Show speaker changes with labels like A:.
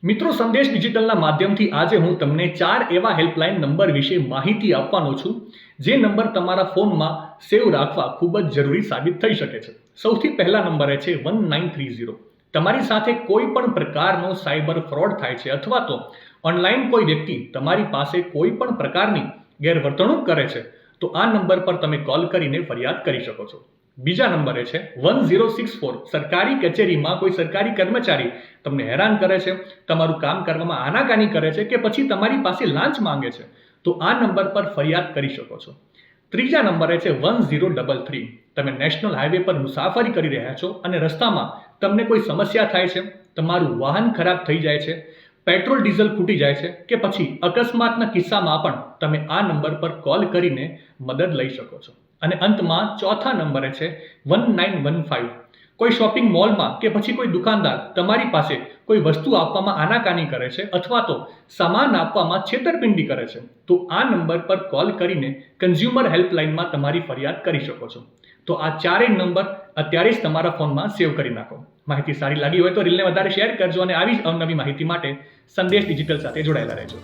A: મિત્રો, સંદેશ ડિજિટલના માધ્યમથી આજે હું તમને 4 એવા હેલ્પલાઇન નંબર વિશે માહિતી આપવાનો છું જે નંબર તમારા ફોનમાં સેવ રાખવા ખૂબ જ જરૂરી સાબિત થઈ શકે છે. સૌથી પહેલા નંબર છે 1930. તમારી સાથે કોઈ પણ પ્રકારનો સાયબર ફ્રોડ થાય છે અથવા તો ઓનલાઈન કોઈ વ્યક્તિ તમારી પાસે કોઈ પણ પ્રકારની ગેરવર્તણૂક કરે છે તો આ નંબર પર તમે કોલ કરીને ફરિયાદ કરી શકો છો. બીજા નંબરે છે 1064. સરકારી કચેરીમાં કોઈ સરકારી કર્મચારી તમને હેરાન કરે છે, તમારું કામ કરવામાં આનાકાની કરે છે કે પછી તમારી પાસે લાંચ માંગે છે તો આ નંબર પર ફરિયાદ કરી શકો છો. ત્રીજા નંબરે છે 1033. તમે નેશનલ હાઈવે પર મુસાફરી કરી રહ્યા છો અને રસ્તામાં તમને કોઈ સમસ્યા થાય છે, તમારું વાહન ખરાબ થઈ જાય છે, પેટ્રોલ ડીઝલ ખૂટી જાય છે કે પછી અકસ્માતના કિસ્સામાં પણ તમે આ નંબર પર કોલ કરીને મદદ લઈ શકો છો. અને અંતમાં ચોથા નંબરે છે 1915. કોઈ શોપિંગ મોલમાં કે પછી કોઈ દુકાનદાર તમારી પાસે કોઈ વસ્તુ આપવામાં આનાકાની કરે છે અથવા તો સામાન આપવામાં છેતરપિંડી કરે છે તો આ નંબર પર કોલ કરીને કન્ઝ્યુમર હેલ્પલાઇનમાં તમારી ફરિયાદ કરી શકો છો. તો આ ચારેય નંબર અત્યારે જ તમારા ફોનમાં સેવ કરી નાખો. માહિતી સારી લાગી હોય તો રીલને વધારે શેર કરજો અને આવી જ અવનવી માહિતી માટે સંદેશ ડિજિટલ સાથે જોડાયેલા રહેજો.